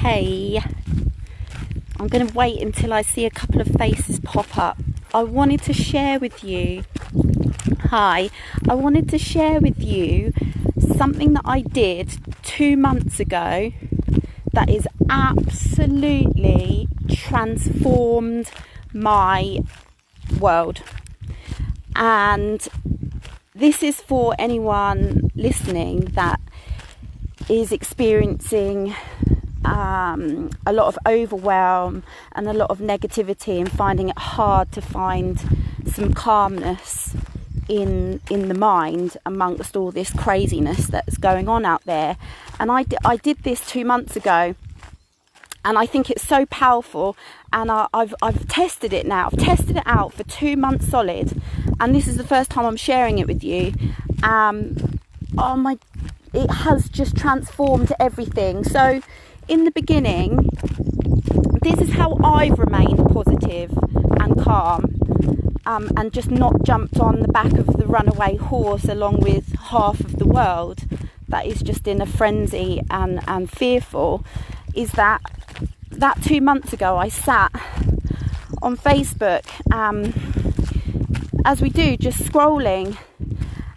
Hey, I'm going to wait until I see a couple of faces pop up. I wanted to share with you, I wanted to share with you something that I did 2 months ago that is absolutely transformed my world. And this is for anyone listening that is experiencing a lot of overwhelm and a lot of negativity and finding it hard to find some calmness in the mind amongst all this craziness that's going on out there. And I did this 2 months ago, and I think it's so powerful, and I've tested it now. I've tested it out for 2 months solid, and this is the first time I'm sharing it with you. It has just transformed everything. So in the beginning, this is how I've remained positive and calm, and just not jumped on the back of the runaway horse along with half of the world that is just in a frenzy and fearful. Is that 2 months ago I sat on Facebook, as we do, just scrolling,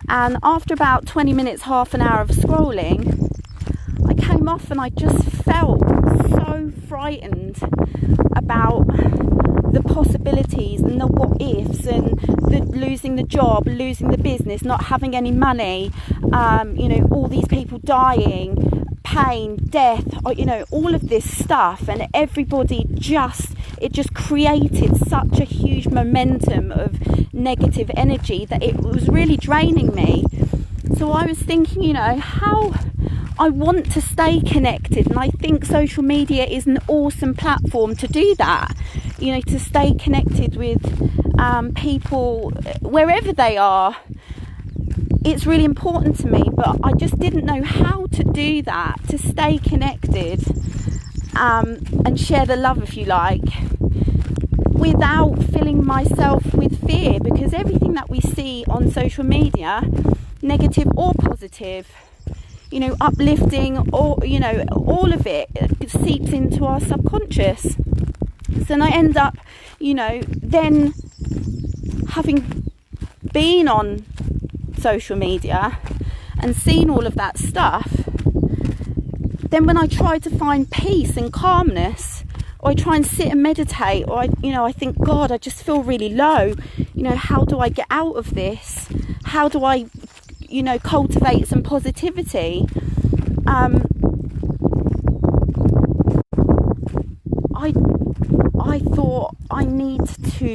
and after about 20 minutes, half an hour of scrolling, I came off and I just felt so frightened about the possibilities and the what ifs, and the losing the job, losing the business, not having any money, all these people dying, pain, death, all of this stuff. And everybody it just created such a huge momentum of negative energy that it was really draining me. So I was thinking, how I want to stay connected, and I think social media is an awesome platform to do that, to stay connected with people wherever they are. It's really important to me, but I just didn't know how to do that, to stay connected and share the love, if you like, without filling myself with fear, because everything that we see on social media, negative or positive, uplifting, or all of it seeps into our subconscious. So then I end up, then having been on social media and seen all of that stuff, then when I try to find peace and calmness, or I try and sit and meditate, or I think, God, I just feel really low, how do I get out of this? How do I cultivate some positivity? I thought I need to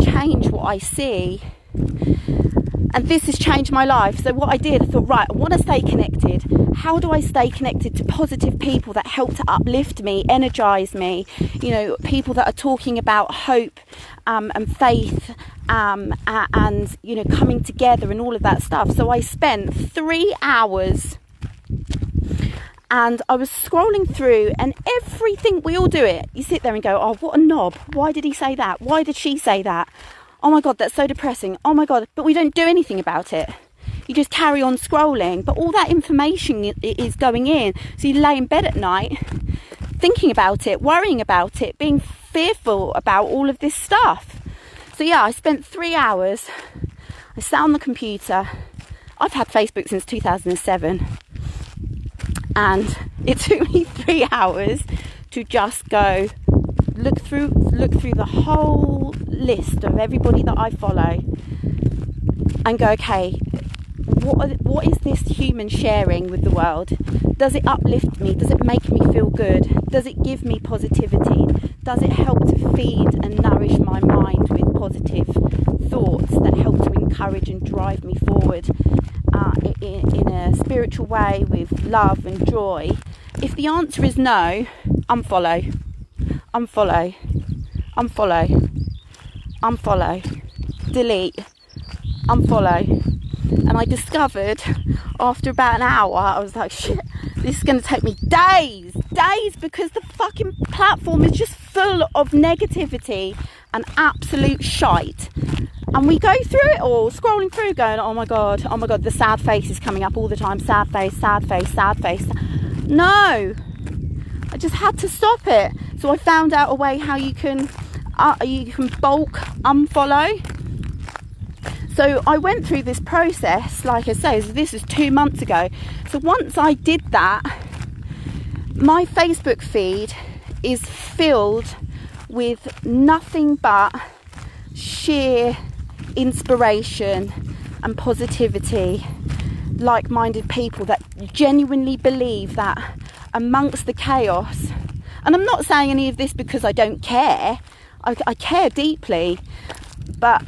change what I see, and this has changed my life. So what I did, I thought, right, I want to stay connected. How do I stay connected to positive people that help to uplift me, energize me, people that are talking about hope and faith, and coming together and all of that stuff. So I spent 3 hours, and I was scrolling through, and everything, we all do it. You sit there and go, oh, what a knob. Why did he say that? Why did she say that? Oh my God, that's so depressing. Oh my God. But we don't do anything about it. You just carry on scrolling. But all that information is going in. So you lay in bed at night thinking about it, worrying about it, being fearful about all of this stuff. So yeah, I spent 3 hours. I sat on the computer. I've had Facebook since 2007. And it took me 3 hours to just go look through the whole list of everybody that I follow and go, okay, what is this human sharing with the world? Does it uplift me? Does it make me feel good? Does it give me positivity? Does it help to feed and nourish my mind with positive thoughts that help to encourage and drive me forward in a spiritual way with love and joy? If the answer is no, unfollow, delete, unfollow. And I discovered after about an hour, I was like, shit, this is going to take me days, because the fucking platform is just full of negativity and absolute shite. And we go through it all, scrolling through, going, oh my God, the sad face is coming up all the time. Sad face. No. I just had to stop it. So I found out a way how you can bulk unfollow. So I went through this process, like I say, so this is 2 months ago. So once I did that, my Facebook feed is filled with nothing but sheer inspiration and positivity, like-minded people that genuinely believe that amongst the chaos, and I'm not saying any of this because I don't care, I care deeply, but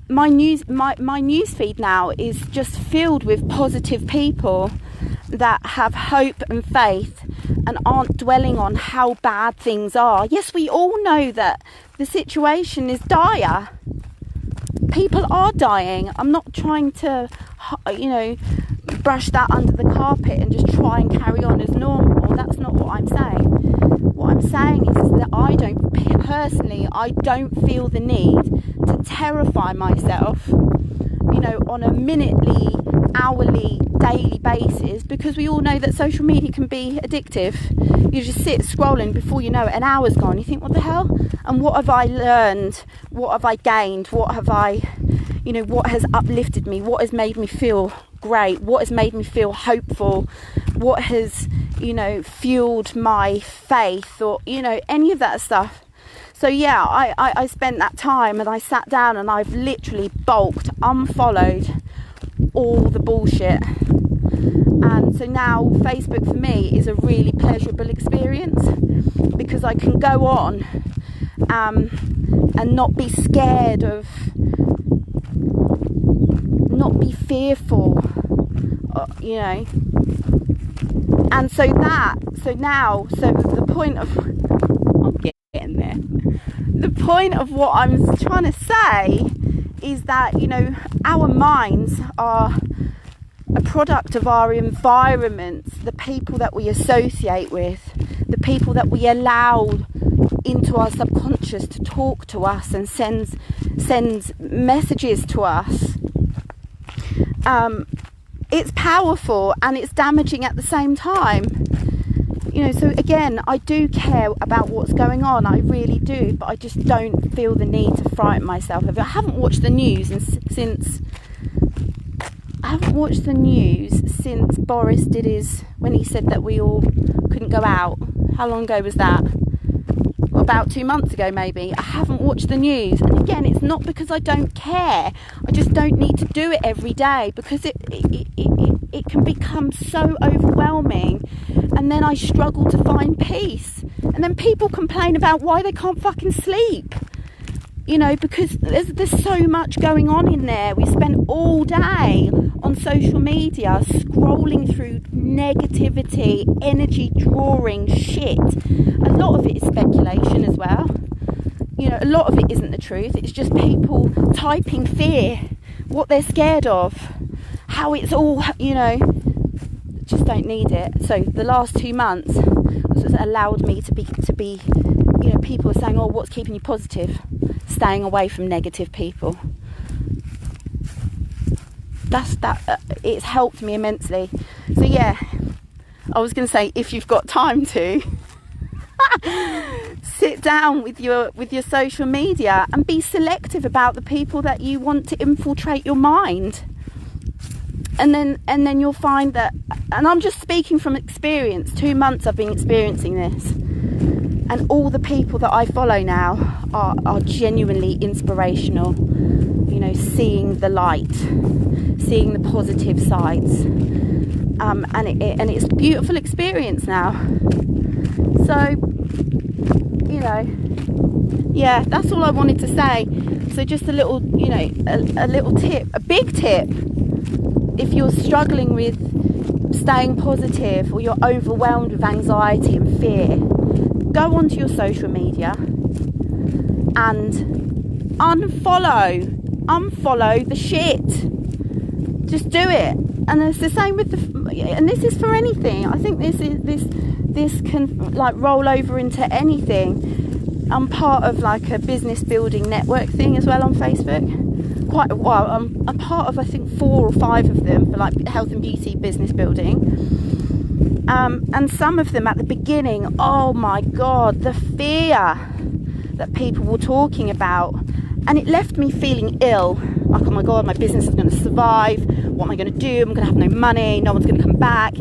my news feed now is just filled with positive people that have hope and faith and aren't dwelling on how bad things are. Yes, we all know that the situation is dire. People are dying. I'm not trying to, brush that under the carpet and just try and carry on as normal. That's not what I'm saying. What I'm saying is that I don't feel the need to terrify myself, on a minutely, hourly, daily basis, because we all know that social media can be addictive. You just sit scrolling, before you know it, an hour's gone. You think, what the hell? And what have I learned? What have I gained? What have I, what has uplifted me? What has made me feel great? What has made me feel hopeful? What has, fueled my faith, or, any of that stuff. So yeah, I spent that time and I sat down and I've literally bulked, unfollowed all the bullshit. And so now Facebook for me is a really pleasurable experience, because I can go on and not be scared of, not be fearful, And so the point of, I'm getting there. The point of what I'm trying to say is that, our minds are a product of our environments, the people that we associate with, the people that we allow into our subconscious to talk to us and sends messages to us. It's powerful and it's damaging at the same time. So again, I do care about what's going on, I really do, but I just don't feel the need to frighten myself. I haven't watched the news since Boris did when he said that we all couldn't go out. How long ago was that? About 2 months ago maybe. I haven't watched the news, and again, it's not because I don't care. I just don't need to do it every day, because it can become so overwhelming, and then I struggle to find peace, and then people complain about why they can't fucking sleep, because there's so much going on in there. We spend all day on social media scrolling through negativity, energy drawing shit. A lot of it is speculation as well. A lot of it isn't the truth. It's just people typing fear, what they're scared of, how it's all, just don't need it. So the last 2 months has allowed me to be, people are saying, oh, what's keeping you positive? Staying away from negative people. It's helped me immensely. So yeah, I was going to say, if you've got time to sit down with your social media and be selective about the people that you want to infiltrate your mind. And then you'll find that, and I'm just speaking from experience, 2 months I've been experiencing this, and all the people that I follow now are genuinely inspirational, seeing the light, seeing the positive sides, and it's a beautiful experience now. So, yeah, that's all I wanted to say. So just a little, a little tip, a big tip. If you're struggling with staying positive, or you're overwhelmed with anxiety and fear, go onto your social media and unfollow the shit. Just do it. And it's the same with and this is for anything. I think this can roll over into anything. I'm part of a business building network thing as well on Facebook. Quite a while. I'm a part of, I think, 4 or 5 of them for health and beauty business building. And some of them at the beginning, oh my God, the fear that people were talking about. And it left me feeling ill. Like, oh my God, my business is going to survive. What am I going to do? I'm going to have no money. No one's going to come back.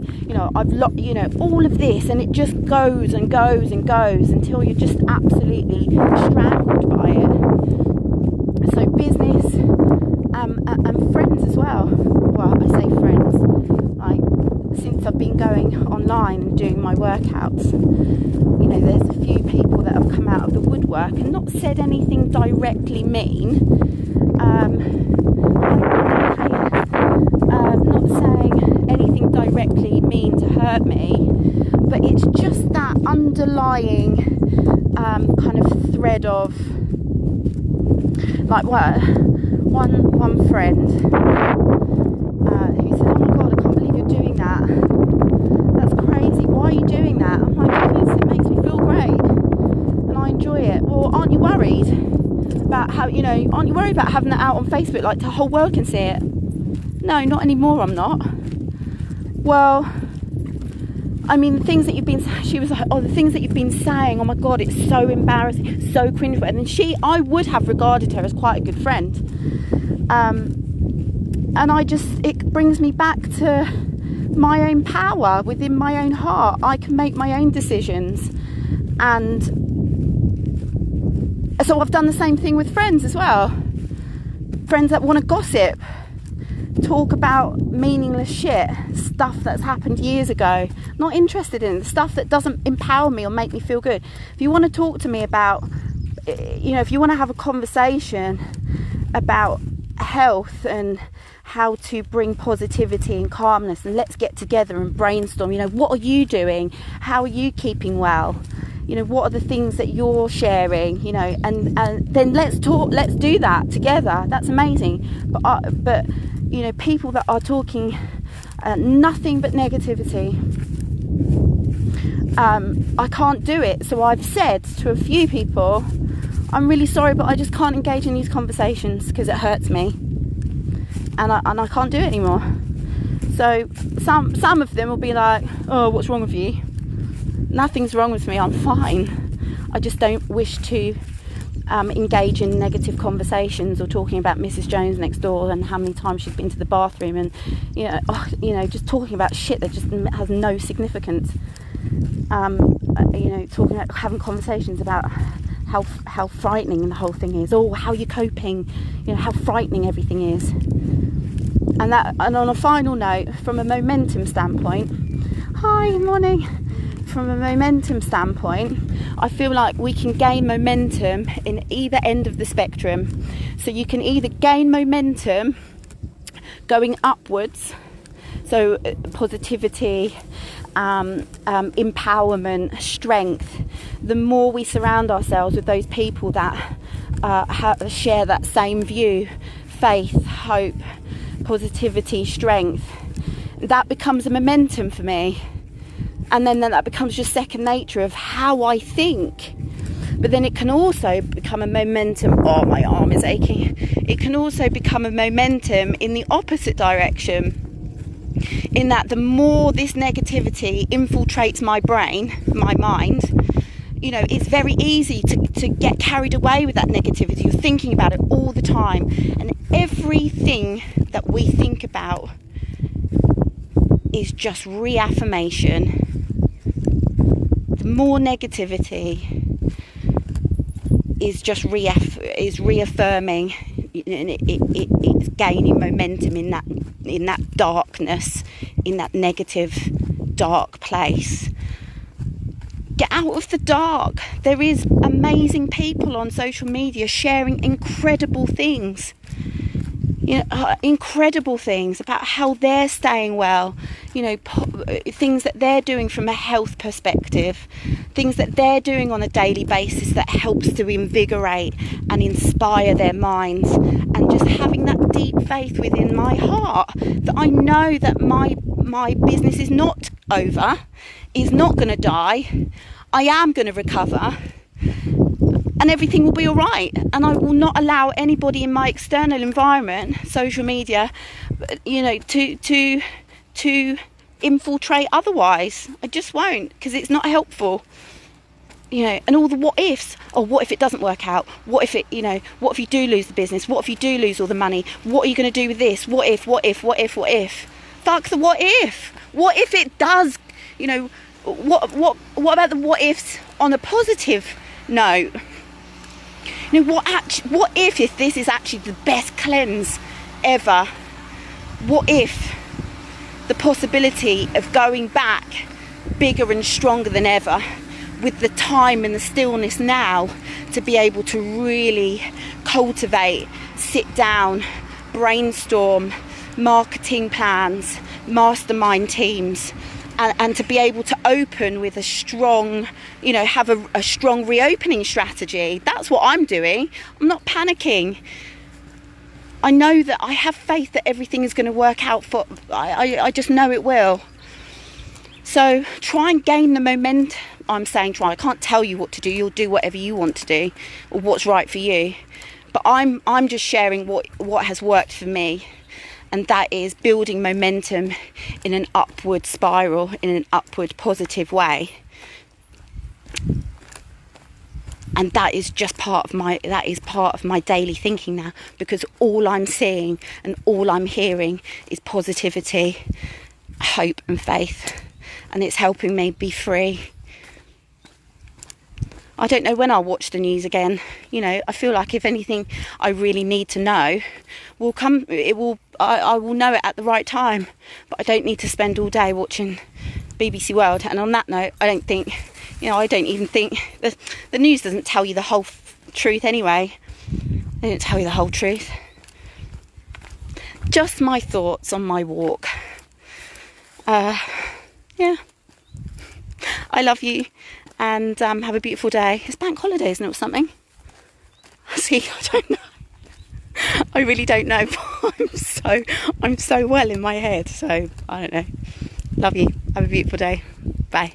All of this. And it just goes and goes and goes until you're just absolutely strangled by it. So business and friends as well. Well, I say friends. Like, since I've been going online and doing my workouts, there's a few people that have come out of the woodwork and not said anything directly mean. Not saying anything directly mean to hurt me, but it's just that underlying kind of thread of, like, one friend who said, oh my God, I can't believe you're doing that. That's crazy. Why are you doing that? I'm like, because it makes me feel great and I enjoy it. Well, aren't you worried about aren't you worried about having that out on Facebook, like the whole world can see it? No, not anymore, I'm not. Well, I mean, the things that you've been, she was like, oh, the things that you've been saying, oh my God, it's so embarrassing, so cringe. And I would have regarded her as quite a good friend. And it brings me back to my own power within my own heart. I can make my own decisions. And so I've done the same thing with friends as well. Friends that want to gossip, talk about meaningless shit, stuff that's happened years ago. Not interested in the stuff that doesn't empower me or make me feel good. If you want to talk to me about, if you want to have a conversation about health and how to bring positivity and calmness, and let's get together and brainstorm. What are you doing? How are you keeping well? What are the things that you're sharing? And then let's talk. Let's do that together. That's amazing. But people that are talking nothing but negativity, I can't do it. So I've said to a few people, I'm really sorry, but I just can't engage in these conversations because it hurts me, and I can't do it anymore. So some of them will be like, oh, what's wrong with you? Nothing's wrong with me, I'm fine. I just don't wish to engage in negative conversations or talking about Mrs. Jones next door and how many times she's been to the bathroom, and just talking about shit that just has no significance. Talking about having conversations about how frightening the whole thing is, or how you're coping, how frightening everything is. And on a final note, from a momentum standpoint, hi, morning. From a momentum standpoint, I feel like we can gain momentum in either end of the spectrum. So you can either gain momentum going upwards, so positivity, empowerment, strength. The more we surround ourselves with those people that share that same view, faith, hope, positivity, strength, that becomes a momentum for me. And then that becomes just second nature of how I think. But then it can also become a momentum. Oh, my arm is aching. It can also become a momentum in the opposite direction. In that the more this negativity infiltrates my brain, my mind, it's very easy to get carried away with that negativity. You're thinking about it all the time. And everything that we think about is just reaffirmation. The more negativity is just reaffirming, and it's gaining momentum in that darkness, in that negative dark place. Get out of the dark. There is amazing people on social media sharing incredible things. Incredible things about how they're staying well, things that they're doing from a health perspective, things that they're doing on a daily basis that helps to invigorate and inspire their minds, and just having that deep faith within my heart that I know that my business is not over, is not going to die. I am going to recover. And everything will be all right. And I will not allow anybody in my external environment, social media, to infiltrate otherwise. I just won't, because it's not helpful. You know, and all the what ifs. Oh, what if it doesn't work out? What if it, you know, what if you do lose the business? What if you do lose all the money? What are you going to do with this? What if? Fuck the what if. What if it does, you know, what about the what ifs on a positive note? You know, what if this is actually the best cleanse ever? What if the possibility of going back bigger and stronger than ever, with the time and the stillness now to be able to really cultivate, sit down, brainstorm marketing plans, mastermind teams, and to be able to open with a strong, you know, have a strong reopening strategy. That's what I'm doing. I'm not panicking. I know that I have faith that everything is going to work out for, I just know it will. So try and gain the momentum. I'm saying try. I can't tell you what to do. You'll do whatever you want to do or what's right for you. But I'm just sharing what has worked for me. And that is building momentum in an upward spiral, in an upward positive way. And that is just part of my daily thinking now, because all I'm seeing and all I'm hearing is positivity, hope and faith. And it's helping me be free. I don't know when I'll watch the news again. You know, I feel like if anything I really need to know will come, I will know it at the right time. But I don't need to spend all day watching BBC World. And on that note, I don't even think the news doesn't tell you the whole truth anyway. They don't tell you the whole truth. Just my thoughts on my walk. Yeah. I love you. And have a beautiful day. It's bank holiday, isn't it, or something? See, I don't know. I really don't know. I'm so well in my head. So, I don't know. Love you. Have a beautiful day. Bye.